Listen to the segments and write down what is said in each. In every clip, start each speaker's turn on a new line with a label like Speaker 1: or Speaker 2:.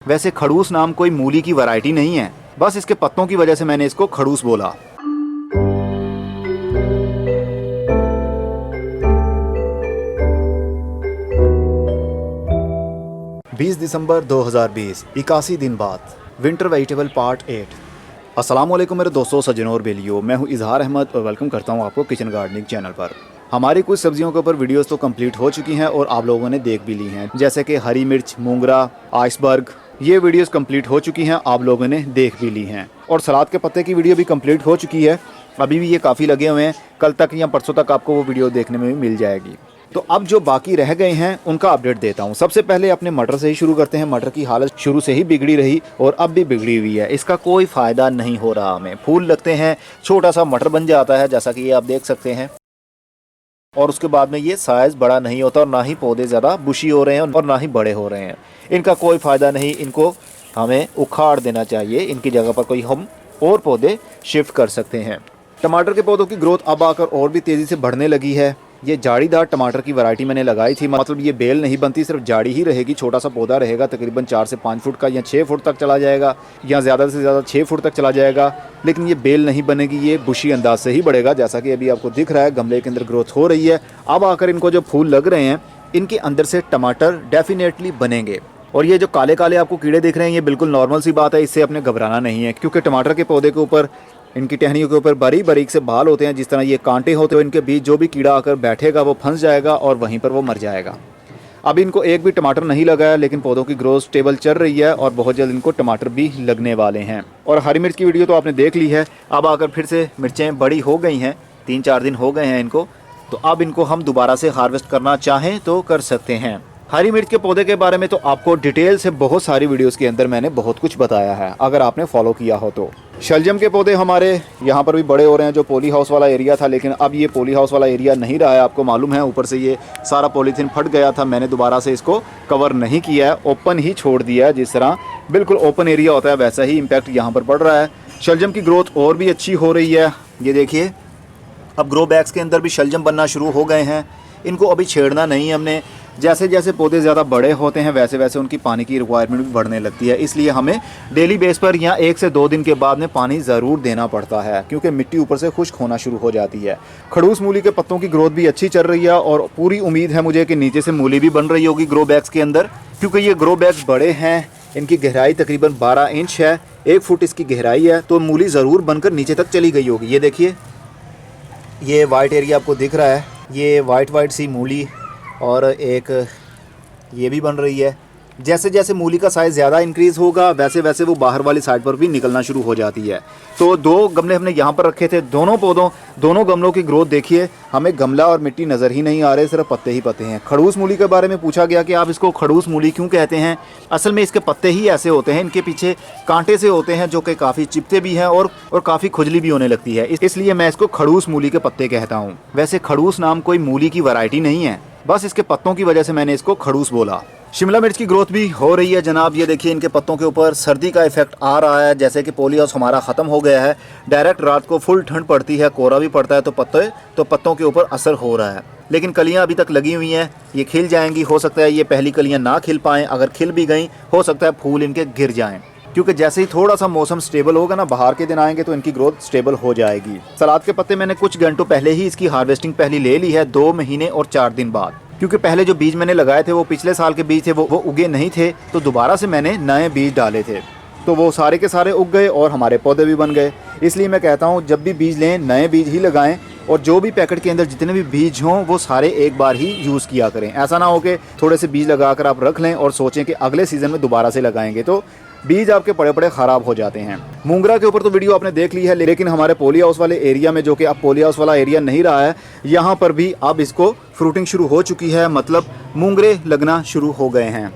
Speaker 1: वैसे खड़ूस नाम कोई मूली की वैरायटी नहीं है, बस इसके पत्तों की वजह से मैंने इसको खड़ूस बोला। बीस दिसंबर 2020, 81 दिन बाद, विंटर वेजिटेबल पार्ट 8। अस्सलाम वालेकुम मेरे दोस्तों, सज्जनों और बेलियों, मैं हूं इजहार अहमद और वेलकम करता हूं आपको किचन गार्डनिंग चैनल पर। हमारी कुछ सब्जियों के ऊपर वीडियोस तो कंप्लीट हो चुकी हैं और आप लोगों ने देख भी ली हैं, जैसे कि हरी मिर्च, मूंगरा, आइसबर्ग। ये वीडियोस कंप्लीट हो चुकी हैं, आप लोगों ने देख भी ली हैं। और सलाद के पत्ते की वीडियो भी कंप्लीट हो चुकी है, अभी भी ये काफ़ी लगे हुए हैं। कल तक या परसों तक आपको वो वीडियो देखने में भी मिल जाएगी। तो अब जो बाकी रह गए हैं उनका अपडेट देता हूं। सबसे पहले अपने मटर से ही शुरू करते हैं। मटर की हालत शुरू से ही बिगड़ी रही और अब भी बिगड़ी हुई है। इसका कोई फ़ायदा नहीं हो रहा हमें। फूल लगते हैं, छोटा सा मटर बन जाता है, जैसा कि ये आप देख सकते हैं, और उसके बाद में ये साइज़ बड़ा नहीं होता और ना ही पौधे ज़्यादा बुशी हो रहे हैं और ना ही बड़े हो रहे हैं। इनका कोई फ़ायदा नहीं, इनको हमें उखाड़ देना चाहिए। इनकी जगह पर कोई हम और पौधे शिफ्ट कर सकते हैं। टमाटर के पौधों की ग्रोथ अब आकर और भी तेज़ी से बढ़ने लगी है। ये जाड़ीदार टमाटर की वैरायटी मैंने लगाई थी, मतलब ये बेल नहीं बनती, सिर्फ जाड़ी ही रहेगी। छोटा सा पौधा रहेगा, तकरीबन 4 से 5 फुट का या 6 फुट तक चला जाएगा, या ज़्यादा से ज़्यादा 6 फुट तक चला जाएगा। लेकिन ये बेल नहीं बनेगी, ये बुशी अंदाज से ही बढ़ेगा, जैसा कि अभी आपको दिख रहा है। गमले के अंदर ग्रोथ हो रही है। अब आकर इनको जो फूल लग रहे हैं, इनके अंदर से टमाटर डेफिनेटली बनेंगे। और ये जो काले काले आपको कीड़े दिख रहे हैं, ये बिल्कुल नॉर्मल सी बात है, इससे अपने घबराना नहीं है, क्योंकि टमाटर के पौधे के ऊपर, इनकी टहनियों के ऊपर बारीक बारीक से बाल होते हैं। जिस तरह ये कांटे होते हैं, इनके बीच जो भी कीड़ा आकर बैठेगा वो फंस जाएगा और वहीं पर वो मर जाएगा। अब इनको एक भी टमाटर नहीं लगा है, लेकिन पौधों की ग्रोथ स्टेबल चल रही है और बहुत जल्द इनको टमाटर भी लगने वाले हैं। और हरी मिर्च की वीडियो तो आपने देख ली है। अब आकर फिर से मिर्चें बड़ी हो गई हैं, 3-4 दिन हो गए हैं इनको, तो अब इनको हम दोबारा से हार्वेस्ट करना चाहें तो कर सकते हैं। हरी मिर्च के पौधे के बारे में तो आपको डिटेल से बहुत सारी वीडियोस के अंदर मैंने बहुत कुछ बताया है, अगर आपने फॉलो किया हो तो। शलजम के पौधे हमारे यहाँ पर भी बड़े हो रहे हैं, जो पॉली हाउस वाला एरिया था, लेकिन अब ये पॉली हाउस वाला एरिया नहीं रहा है, आपको मालूम है। ऊपर से ये सारा पॉलीथीन फट गया था, मैंने दोबारा से इसको कवर नहीं किया है, ओपन ही छोड़ दिया है। जिस तरह बिल्कुल ओपन एरिया होता है, वैसा ही इम्पैक्ट यहाँ पर पड़ रहा है। शलजम की ग्रोथ और भी अच्छी हो रही है। ये देखिए, अब ग्रो बैग्स के अंदर भी शलजम बनना शुरू हो गए हैं। इनको अभी छेड़ना नहीं है हमने। जैसे जैसे पौधे ज़्यादा बड़े होते हैं, वैसे वैसे उनकी पानी की रिक्वायरमेंट भी बढ़ने लगती है। इसलिए हमें डेली बेस पर या 1 से 2 दिन के बाद में पानी ज़रूर देना पड़ता है, क्योंकि मिट्टी ऊपर से खुश्क होना शुरू हो जाती है। खड़ूस मूली के पत्तों की ग्रोथ भी अच्छी चल रही है और पूरी उम्मीद है मुझे कि नीचे से मूली भी बन रही होगी ग्रो बैग्स के अंदर, क्योंकि ये ग्रो बैग्स बड़े हैं। इनकी गहराई तकरीबन 12 इंच है, 1 फुट इसकी गहराई है, तो मूली ज़रूर बनकर नीचे तक चली गई होगी। ये देखिए, ये वाइट एरिया आपको दिख रहा है, ये वाइट सी मूली, और एक ये भी बन रही है। जैसे जैसे मूली का साइज़ ज़्यादा इंक्रीज़ होगा, वैसे वैसे वो बाहर वाली साइड पर भी निकलना शुरू हो जाती है। तो 2 गमले हमने यहाँ पर रखे थे, दोनों गमलों की ग्रोथ देखिए। हमें गमला और मिट्टी नज़र ही नहीं आ रहे, सिर्फ पत्ते ही पत्ते हैं। खड़ूस मूली के बारे में पूछा गया कि आप इसको खड़ूस मूली क्यों कहते हैं। असल में इसके पत्ते ही ऐसे होते हैं, इनके पीछे कांटे से होते हैं, जो कि काफ़ी चिपते भी हैं और काफ़ी खुजली भी होने लगती है, इसलिए मैं इसको खड़ूस मूली के पत्ते कहता हूँ। वैसे खड़ूस नाम कोई मूली की वैरायटी नहीं है, बस इसके पत्तों की वजह से मैंने इसको खड़ूस बोला। शिमला मिर्च की ग्रोथ भी हो रही है जनाब। ये देखिए, इनके पत्तों के ऊपर सर्दी का इफेक्ट आ रहा है। जैसे कि पॉली हाउस हमारा ख़त्म हो गया है, डायरेक्ट रात को फुल ठंड पड़ती है, कोहरा भी पड़ता है, तो पत्तों के ऊपर असर हो रहा है। लेकिन कलियां अभी तक लगी हुई हैं, ये खिल जाएंगी। हो सकता है ये पहली कलियां ना खिल पाएँ, अगर खिल भी गई हो सकता है फूल इनके गिर जाएँ, क्योंकि जैसे ही थोड़ा सा मौसम स्टेबल होगा ना, बाहर के दिन आएंगे, तो इनकी ग्रोथ स्टेबल हो जाएगी। सलाद के पत्ते मैंने कुछ घंटों पहले ही इसकी हार्वेस्टिंग पहली ले ली है, 2 महीने और 4 दिन बाद, क्योंकि पहले जो बीज मैंने लगाए थे वो पिछले साल के बीज थे, वो उगे नहीं थे, तो दोबारा से मैंने नए बीज डाले थे, तो वो सारे के सारे उग गए और हमारे पौधे भी बन गए। इसलिए मैं कहता हूँ, जब भी बीज लें, नए बीज ही लगाएं, और जो भी पैकेट के अंदर जितने भी बीज हों वो सारे एक बार ही यूज़ किया करें। ऐसा ना हो कि थोड़े से बीज लगाकर आप रख लें और सोचें कि अगले सीज़न में दोबारा से लगाएंगे, तो बीज आपके पड़े पड़े ख़राब हो जाते हैं। मूंगरा के ऊपर तो वीडियो आपने देख ली है, लेकिन हमारे पॉली हाउस वाले एरिया में, जो कि अब पॉली हाउस वाला एरिया नहीं रहा है, यहाँ पर भी अब इसको फ्रूटिंग शुरू हो चुकी है, मतलब मूंगरे लगना शुरू हो गए हैं।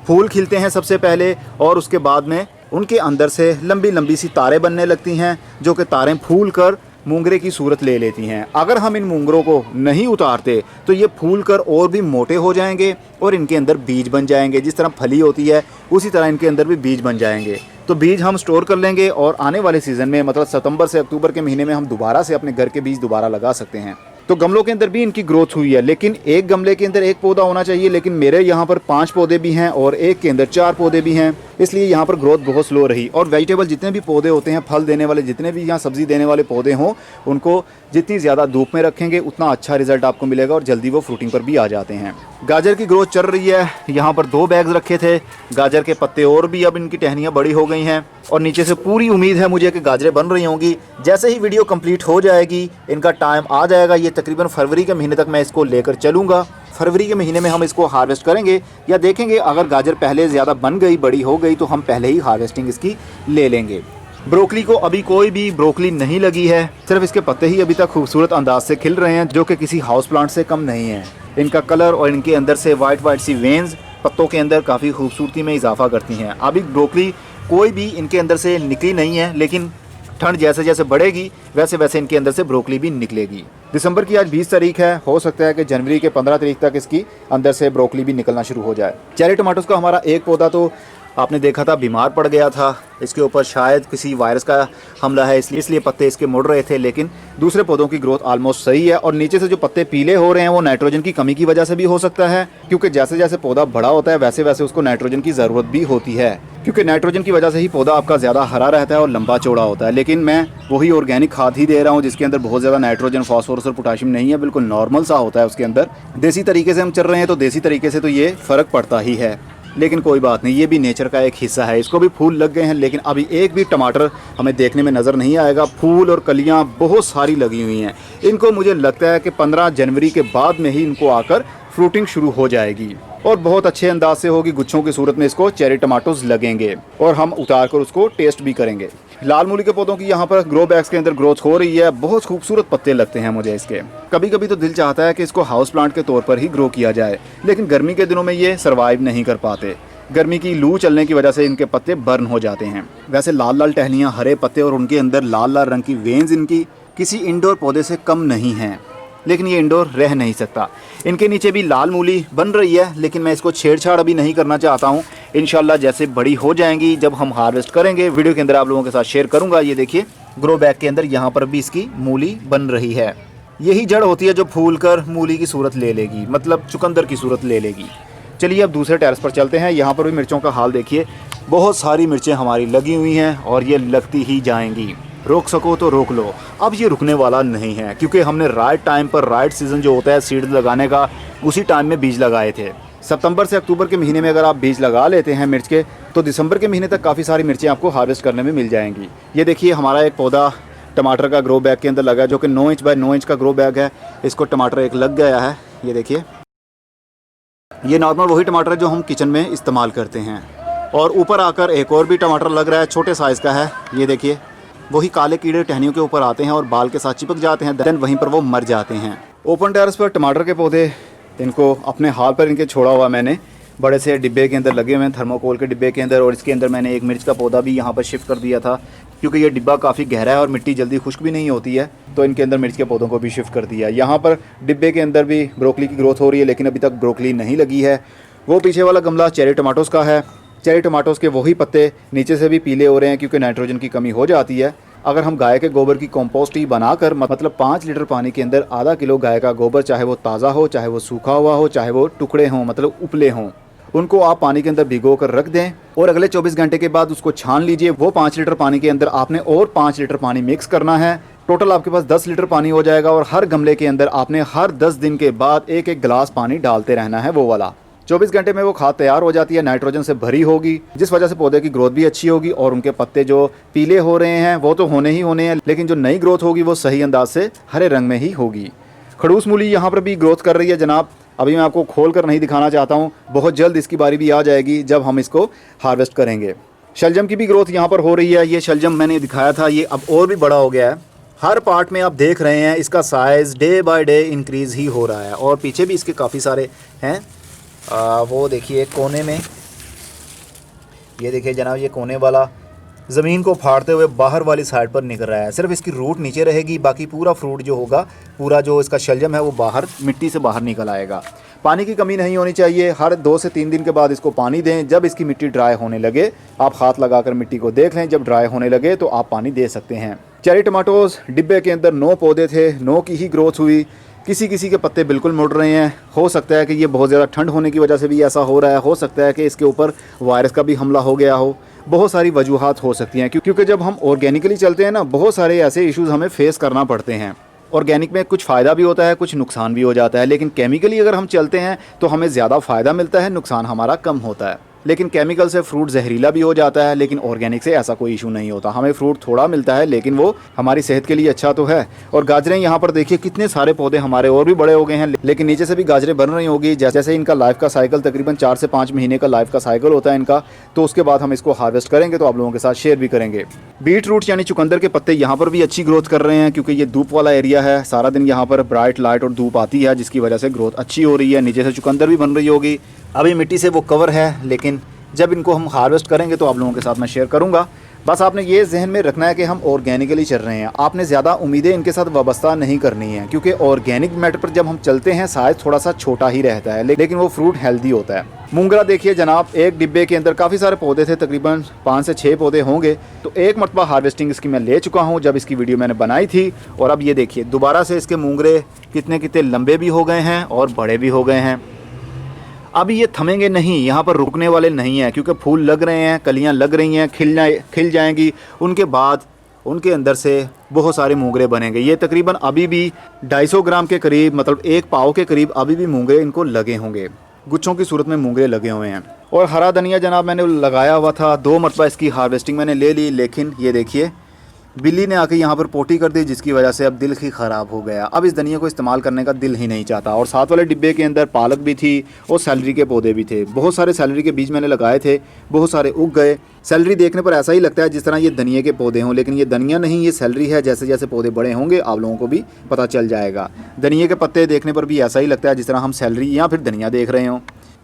Speaker 1: फूल खिलते हैं सबसे पहले, और उसके बाद में उनके अंदर से लंबी लंबी सी तारें बनने लगती हैं, जो कि तारें फूल कर मूंगरे की सूरत ले लेती हैं। अगर हम इन मूंगरों को नहीं उतारते तो ये फूल कर और भी मोटे हो जाएंगे और इनके अंदर बीज बन जाएंगे। जिस तरह फली होती है, उसी तरह इनके अंदर भी बीज बन जाएंगे। तो बीज हम स्टोर कर लेंगे और आने वाले सीज़न में, मतलब सितंबर से अक्टूबर के महीने में, हम दोबारा से अपने घर के बीज दोबारा लगा सकते हैं। तो गमलों के अंदर भी इनकी ग्रोथ हुई है, लेकिन एक गमले के अंदर एक पौधा होना चाहिए, लेकिन मेरे यहाँ पर 5 पौधे भी हैं और एक के अंदर 4 पौधे भी हैं, इसलिए यहाँ पर ग्रोथ बहुत स्लो रही। और वेजिटेबल जितने भी पौधे होते हैं, फल देने वाले जितने भी यहाँ सब्ज़ी देने वाले पौधे हों, उनको जितनी ज़्यादा धूप में रखेंगे उतना अच्छा रिजल्ट आपको मिलेगा और जल्दी वो फ्रूटिंग पर भी आ जाते हैं। गाजर की ग्रोथ चल रही है, यहाँ पर 2 बैग्स रखे थे गाजर के पत्ते और भी अब इनकी टहनियाँ बड़ी हो गई हैं और नीचे से पूरी उम्मीद है मुझे कि गाजरें बन रही होंगी। जैसे ही वीडियो कंप्लीट हो जाएगी, इनका टाइम आ जाएगा, ये तकरीबन फरवरी के महीने तक मैं इसको लेकर चलूँगा। फरवरी के महीने में हम इसको हार्वेस्ट करेंगे या देखेंगे अगर गाजर पहले ज़्यादा बन गई, बड़ी हो गई, तो हम पहले ही हार्वेस्टिंग इसकी ले लेंगे। ब्रोकली को अभी कोई भी ब्रोकली नहीं लगी है, सिर्फ इसके पत्ते ही अभी तक खूबसूरत अंदाज से खिल रहे हैं, जो कि किसी हाउस प्लांट से कम नहीं है। इनका कलर और इनके अंदर से वाइट सी वेन्स पत्तों के अंदर काफ़ी खूबसूरती में इजाफा करती हैं। अभी ब्रोकली कोई भी इनके अंदर से निकली नहीं है, लेकिन ठंड जैसे जैसे बढ़ेगी वैसे वैसे इनके अंदर से ब्रोकली भी निकलेगी। दिसंबर की आज 20 तारीख है, हो सकता है कि जनवरी के 15 तारीख तक इसकी अंदर से ब्रोकली भी निकलना शुरू हो जाए। चेरी टमाटोस का हमारा एक पौधा तो आपने देखा था बीमार पड़ गया था, इसके ऊपर शायद किसी वायरस का हमला है, इसलिए पत्ते इसके मुड़ रहे थे, लेकिन दूसरे पौधों की ग्रोथ ऑलमोस्ट सही है। और नीचे से जो पत्ते पीले हो रहे हैं वो नाइट्रोजन की कमी की वजह से भी हो सकता है, क्योंकि जैसे जैसे पौधा बड़ा होता है वैसे वैसे उसको नाइट्रोजन की ज़रूरत भी होती है, क्योंकि नाइट्रोजन की वजह से ही पौधा आपका ज़्यादा हरा रहता है और लंबा चौड़ा होता है। लेकिन मैं वही ऑर्गेनिक खाद ही दे रहा हूँ जिसके अंदर बहुत ज़्यादा नाइट्रोजन, फॉस्फोरस और पोटाशियम नहीं है, बिल्कुल नॉर्मल सा होता है उसके अंदर। देसी तरीके से हम चल रहे हैं तो देसी तरीके से तो ये फ़र्क पड़ता ही है, लेकिन कोई बात नहीं, ये भी नेचर का एक हिस्सा है। इसको भी फूल लग गए हैं, लेकिन अभी एक भी टमाटर हमें देखने में नज़र नहीं आएगा। फूल और कलियां बहुत सारी लगी हुई हैं। इनको मुझे लगता है कि 15 जनवरी के बाद में ही इनको आकर फ्रूटिंग शुरू हो जाएगी और बहुत अच्छे अंदाज से होगी। गुच्छों की सूरत में इसको चेरी टमाटोज लगेंगे और हम उतार कर उसको टेस्ट भी करेंगे। लाल मूली के पौधों की यहाँ पर ग्रो बैग्स के अंदर ग्रोथ हो रही है, बहुत खूबसूरत पत्ते लगते हैं मुझे इसके। कभी कभी तो दिल चाहता है कि इसको हाउस प्लांट के तौर पर ही ग्रो किया जाए, लेकिन गर्मी के दिनों में ये सर्वाइव नहीं कर पाते। गर्मी की लू चलने की वजह से इनके पत्ते बर्न हो जाते हैं। वैसे लाल लाल टहनियाँ, हरे पत्ते और उनके अंदर लाल लाल रंग की वेन्स इनकी किसी इंडोर पौधे से कम नहीं हैं, लेकिन ये इंडोर रह नहीं सकता। इनके नीचे भी लाल मूली बन रही है, लेकिन मैं इसको छेड़छाड़ अभी नहीं करना चाहता हूँ। इंशाल्लाह जैसे बड़ी हो जाएंगी, जब हम हार्वेस्ट करेंगे, वीडियो के अंदर आप लोगों के साथ शेयर करूँगा। ये देखिए ग्रो बैग के अंदर यहाँ पर भी इसकी मूली बन रही है। यही जड़ होती है जो फूल कर मूली की सूरत ले लेगी, मतलब चुकंदर की सूरत ले लेगी। चलिए अब दूसरे टेरेस पर चलते हैं। यहाँ पर भी मिर्चों का हाल देखिए, बहुत सारी मिर्चें हमारी लगी हुई हैं और ये लगती ही जाएंगी। रोक सको तो रोक लो, अब ये रुकने वाला नहीं है, क्योंकि हमने राइट टाइम पर, राइट सीज़न जो होता है सीड्स लगाने का, उसी टाइम में बीज लगाए थे। सितंबर से अक्टूबर के महीने में अगर आप बीज लगा लेते हैं मिर्च के, तो दिसंबर के महीने तक काफ़ी सारी मिर्चें आपको हार्वेस्ट करने में मिल जाएंगी। ये देखिए हमारा एक पौधा टमाटर का ग्रो बैग के अंदर लगा है, जो कि 9 इंच बाय 9 इंच का ग्रो बैग है। इसको टमाटर एक लग गया है। ये देखिए, ये नॉर्मल वही टमाटर है जो हम किचन में इस्तेमाल करते हैं। और ऊपर आकर एक और भी टमाटर लग रहा है, छोटे साइज़ का है। ये देखिए, वही काले कीड़े टहनियों के ऊपर आते हैं और बाल के साथ चिपक जाते हैं, देन वहीं पर वो मर जाते हैं। ओपन टेरेस पर टमाटर के पौधे, इनको अपने हाल पर इनके छोड़ा हुआ मैंने बड़े से डिब्बे के अंदर लगे हुए हैं, थर्मोकोल के डिब्बे के अंदर। और इसके अंदर मैंने एक मिर्च का पौधा भी यहाँ पर शिफ्ट कर दिया था, क्योंकि ये डिब्बा काफ़ी गहरा है और मिट्टी जल्दी खुश्क भी नहीं होती है, तो इनके अंदर मिर्च के पौधों को भी शिफ्ट कर दिया। यहाँ पर डिब्बे के अंदर भी ब्रोकली की ग्रोथ हो रही है, लेकिन अभी तक ब्रोकली नहीं लगी है। वो पीछे वाला गमला चेरी टमाटोस का है। चेरी टमाटोस के वही पत्ते नीचे से भी पीले हो रहे हैं, क्योंकि नाइट्रोजन की कमी हो जाती है। अगर हम गाय के गोबर की कंपोस्ट ही बनाकर, मतलब 5 लीटर पानी के अंदर आधा किलो गाय का गोबर, चाहे वो ताज़ा हो, चाहे वो सूखा हुआ हो, चाहे वो टुकड़े हों, मतलब उपले हों, उनको आप पानी के अंदर भिगो कर रख दें और अगले 24 घंटे के बाद उसको छान लीजिए। वो 5 लीटर पानी के अंदर आपने और 5 लीटर पानी मिक्स करना है। टोटल आपके पास 10 लीटर पानी हो जाएगा और हर गमले के अंदर आपने हर 10 दिन के बाद एक एक गिलास पानी डालते रहना है, वो वाला। 24 घंटे में वो खाद तैयार हो जाती है, नाइट्रोजन से भरी होगी, जिस वजह से पौधे की ग्रोथ भी अच्छी होगी और उनके पत्ते जो पीले हो रहे हैं वो तो होने ही होने हैं, लेकिन जो नई ग्रोथ होगी वो सही अंदाज से हरे रंग में ही होगी। खड़ूस मूली यहाँ पर भी ग्रोथ कर रही है जनाब। अभी मैं आपको खोल कर नहीं दिखाना चाहता हूँ, बहुत जल्द इसकी बारी भी आ जाएगी जब हम इसको हार्वेस्ट करेंगे। शलजम की भी ग्रोथ यहाँ पर हो रही है। ये शलजम मैंने दिखाया था, ये अब और भी बड़ा हो गया है। हर पार्ट में आप देख रहे हैं इसका size day by day increase ही हो रहा है। और पीछे भी इसके काफ़ी सारे हैं। वो देखिए कोने में, ये देखिए जनाब, ये कोने वाला ज़मीन को फाड़ते हुए बाहर वाली साइड पर निकल रहा है। सिर्फ इसकी रूट नीचे रहेगी, बाकी पूरा फ्रूट जो होगा, पूरा जो इसका शलजम है वो बाहर मिट्टी से बाहर निकल आएगा। पानी की कमी नहीं होनी चाहिए। हर 2 से 3 दिन के बाद इसको पानी दें। जब इसकी मिट्टी ड्राई होने लगे, आप हाथ लगाकर मिट्टी को देख लें, जब ड्राई होने लगे तो आप पानी दे सकते हैं। चेरी टमाटोज़ डिब्बे के अंदर 9 पौधे थे, 9 की ही ग्रोथ हुई। किसी किसी के पत्ते बिल्कुल मुड़ रहे हैं। हो सकता है कि ये बहुत ज़्यादा ठंड होने की वजह से भी ऐसा हो रहा है। हो सकता है कि इसके ऊपर वायरस का भी हमला हो गया हो। बहुत सारी वजूहात हो सकती हैं क्योंकि जब हम ऑर्गेनिकली चलते हैं ना, बहुत सारे ऐसे इश्यूज़ हमें फेस करना पड़ते हैं। ऑर्गेनिक में कुछ फ़ायदा भी होता है, कुछ नुकसान भी हो जाता है, लेकिन केमिकली अगर हम चलते हैं तो हमें ज़्यादा फ़ायदा मिलता है, नुकसान हमारा कम होता है। लेकिन केमिकल से फ्रूट जहरीला भी हो जाता है, लेकिन ऑर्गेनिक से ऐसा कोई इशू नहीं होता। हमें फ्रूट थोड़ा मिलता है लेकिन वो हमारी सेहत के लिए अच्छा तो है। और गाजरें यहाँ पर देखिए कितने सारे पौधे हमारे और भी बड़े हो गए हैं, लेकिन नीचे से भी गाजरें बन रही होगी। जैसे इनका लाइफ का साइकिल तकरीबन 4 से 5 महीने का लाइफ का साइकिल होता है इनका, तो उसके बाद हम इसको हार्वेस्ट करेंगे तो आप लोगों के साथ शेयर भी करेंगे। बीट रूट यानी चुकंदर के पत्ते यहाँ पर भी अच्छी ग्रोथ कर रहे हैं क्योंकि ये धूप वाला एरिया है। सारा दिन यहाँ पर ब्राइट लाइट और धूप आती है जिसकी वजह से ग्रोथ अच्छी हो रही है। नीचे से चुकंदर भी बन रही होगी। अभी मिट्टी से वो कवर है, लेकिन जब इनको हम हार्वेस्ट करेंगे तो आप लोगों के साथ मैं शेयर करूंगा। बस आपने ये जहन में रखना है कि हम ऑर्गेनिकली चल रहे हैं। आपने ज़्यादा उम्मीदें इनके साथ वाबस्ता नहीं करनी है क्योंकि ऑर्गेनिक मैटर पर जब हम चलते हैं साइज थोड़ा सा छोटा ही रहता है, लेकिन वो फ्रूट हेल्दी होता है। मूंगरा देखिए जनाब, एक डिब्बे के अंदर काफ़ी सारे पौधे थे, तकरीबन 5 से 6 पौधे होंगे। तो एक मरतबा हार्वेस्टिंग इसकी मैं ले चुका हूँ जब इसकी वीडियो मैंने बनाई थी। और अब ये देखिए दोबारा से इसके मूंगरे कितने कितने लंबे भी हो गए हैं और बड़े भी हो गए हैं। अभी ये थमेंगे नहीं, यहाँ पर रुकने वाले नहीं हैं क्योंकि फूल लग रहे हैं, कलियाँ लग रही हैं, खिल जाएंगी। उनके बाद उनके अंदर से बहुत सारे मूंगरे बनेंगे। ये तकरीबन अभी भी 250 ग्राम के करीब, मतलब 1 पाव के करीब अभी भी मूंगरे इनको लगे होंगे। गुच्छों की सूरत में मूंगरे लगे हुए हैं। और हरा धनिया जनाब मैंने लगाया हुआ था, 2 मरतबा इसकी हार्वेस्टिंग मैंने ले ली, लेकिन ये देखिए बिल्ली ने आके यहाँ पर पोटी कर दी जिसकी वजह से अब दिल ही ख़राब हो गया। अब इस धनिया को इस्तेमाल करने का दिल ही नहीं चाहता। और साथ वाले डिब्बे के अंदर पालक भी थी और सैलरी के पौधे भी थे। बहुत सारे सैलरी के बीज मैंने लगाए थे, बहुत सारे उग गए। सैलरी देखने पर ऐसा ही लगता है जिस तरह ये धनिया के पौधे हों, लेकिन ये धनिया नहीं, ये सैलरी है। जैसे जैसे पौधे बड़े होंगे आप लोगों को भी पता चल जाएगा। धनिया के पत्ते देखने पर भी ऐसा ही लगता है जिस तरह हम सैलरी या फिर धनिया देख रहे हों।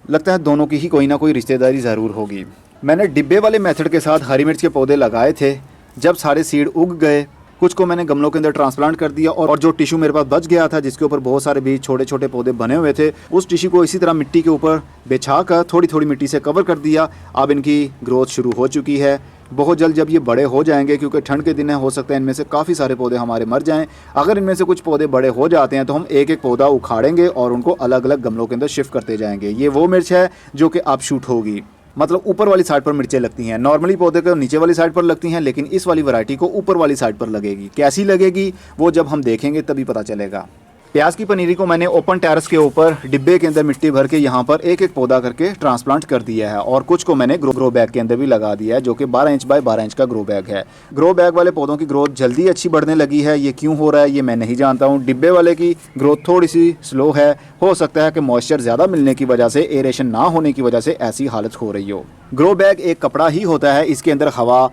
Speaker 1: लगता है दोनों की ही कोई ना कोई रिश्तेदारी ज़रूर होगी। मैंने डिब्बे वाले मेथड के साथ हरी मिर्च के पौधे लगाए थे। जब सारे सीड उग गए, कुछ को मैंने गमलों के अंदर ट्रांसप्लांट कर दिया और जो टिश्यू मेरे पास बच गया था जिसके ऊपर बहुत सारे बीज छोटे छोटे पौधे बने हुए थे, उस टिश्यू को इसी तरह मिट्टी के ऊपर बिछा कर थोड़ी थोड़ी मिट्टी से कवर कर दिया। अब इनकी ग्रोथ शुरू हो चुकी है। बहुत जल्द जब ये बड़े हो जाएंगे, क्योंकि ठंड के दिन है, हो सकता है इनमें से काफ़ी सारे पौधे हमारे मर जाएं। अगर इनमें से कुछ पौधे बड़े हो जाते हैं तो हम एक एक पौधा उखाड़ेंगे और उनको अलग अलग गमलों के अंदर शिफ्ट करते जाएंगे। ये वो मिर्च है जो कि अब शूट होगी, मतलब ऊपर वाली साइड पर मिर्चें लगती हैं। नॉर्मली पौधे को नीचे वाली साइड पर लगती हैं, लेकिन इस वाली वैरायटी को ऊपर वाली साइड पर लगेगी। कैसी लगेगी वो जब हम देखेंगे तभी पता चलेगा। प्याज की पनीरी को मैंने ओपन टेरेस के ऊपर डिब्बे के अंदर मिट्टी भर के यहाँ पर एक एक पौधा करके ट्रांसप्लांट कर दिया है और कुछ को मैंने ग्रो बैग के अंदर भी लगा दिया है जो कि 12 इंच बाय 12 इंच का ग्रो बैग है। ग्रो बैग वाले पौधों की ग्रोथ जल्दी अच्छी बढ़ने लगी है। ये क्यों हो रहा है ये मैं नहीं जानता हूँ। डिब्बे वाले की ग्रोथ थोड़ी सी स्लो है। हो सकता है कि मॉइस्चर ज़्यादा मिलने की वजह से, एरेशन ना होने की वजह से ऐसी हालत हो रही हो। ग्रो बैग एक कपड़ा ही होता है, इसके अंदर हवा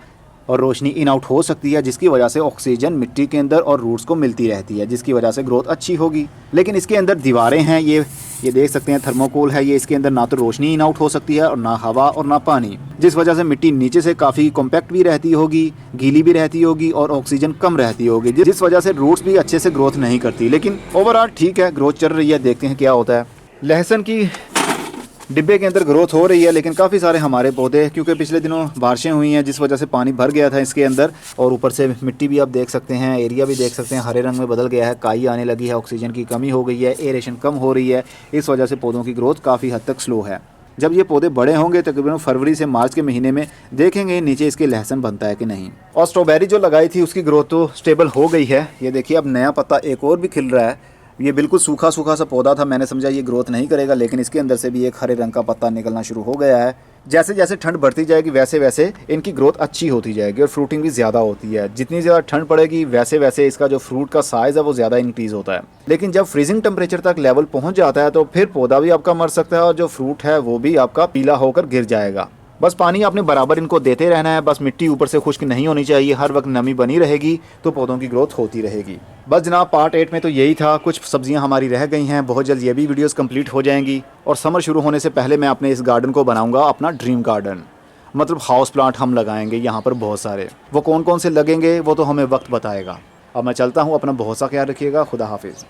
Speaker 1: और रोशनी इन आउट हो सकती है जिसकी वजह से ऑक्सीजन मिट्टी के अंदर और रूट्स को मिलती रहती है जिसकी वजह से ग्रोथ अच्छी होगी। लेकिन इसके अंदर दीवारें हैं, ये देख सकते हैं, थर्मोकोल है। ये इसके अंदर ना तो रोशनी इन आउट हो सकती है और ना हवा और ना पानी, जिस वजह से मिट्टी नीचे से काफ़ी कॉम्पैक्ट भी रहती होगी, गीली भी रहती होगी और ऑक्सीजन कम रहती होगी, जिस वजह से रूट्स भी अच्छे से ग्रोथ नहीं करती। लेकिन ओवरऑल ठीक है, ग्रोथ चल रही है। देखते हैं क्या होता है। लहसुन की डिब्बे के अंदर ग्रोथ हो रही है, लेकिन काफ़ी सारे हमारे पौधे, क्योंकि पिछले दिनों बारिशें हुई हैं जिस वजह से पानी भर गया था इसके अंदर, और ऊपर से मिट्टी भी आप देख सकते हैं, एरिया भी देख सकते हैं, हरे रंग में बदल गया है, काई आने लगी है, ऑक्सीजन की कमी हो गई है, एरेशन कम हो रही है। इस वजह से पौधों की ग्रोथ काफ़ी हद तक स्लो है। जब ये पौधे बड़े होंगे तकरीबन फरवरी से मार्च के महीने में देखेंगे नीचे इसके लहसुन बनता है कि नहीं। और स्ट्रॉबेरी जो लगाई थी उसकी ग्रोथ तो स्टेबल हो गई है। ये देखिए अब नया पत्ता एक और भी खिल रहा है। ये बिल्कुल सूखा सूखा सा पौधा था, मैंने समझा ये ग्रोथ नहीं करेगा, लेकिन इसके अंदर से भी एक हरे रंग का पत्ता निकलना शुरू हो गया है। जैसे जैसे ठंड बढ़ती जाएगी वैसे वैसे इनकी ग्रोथ अच्छी होती जाएगी और फ्रूटिंग भी ज़्यादा होती है। जितनी ज़्यादा ठंड पड़ेगी वैसे वैसे इसका जो फ्रूट का साइज़ है वो ज़्यादा इंक्रीज़ होता है। लेकिन जब फ्रीजिंग टेम्परेचर तक लेवल पहुँच जाता है तो फिर पौधा भी आपका मर सकता है और जो फ्रूट है वो भी आपका पीला होकर गिर जाएगा। बस पानी आपने बराबर इनको देते रहना है। बस मिट्टी ऊपर से खुश्क नहीं होनी चाहिए, हर वक्त नमी बनी रहेगी तो पौधों की ग्रोथ होती रहेगी। बस जनाब पार्ट 8 में तो यही था। कुछ सब्जियां हमारी रह गई हैं, बहुत जल्द ये भी वीडियोस कंप्लीट हो जाएंगी। और समर शुरू होने से पहले मैं अपने इस गार्डन को बनाऊंगा अपना ड्रीम गार्डन, मतलब हाउस प्लांट हम लगाएंगे यहाँ पर बहुत सारे। वो कौन कौन से लगेंगे वो तो हमें वक्त बताएगा। अब मैं चलता हूँ, अपना बहुत सा ख्याल रखिएगा। खुदा हाफिज़।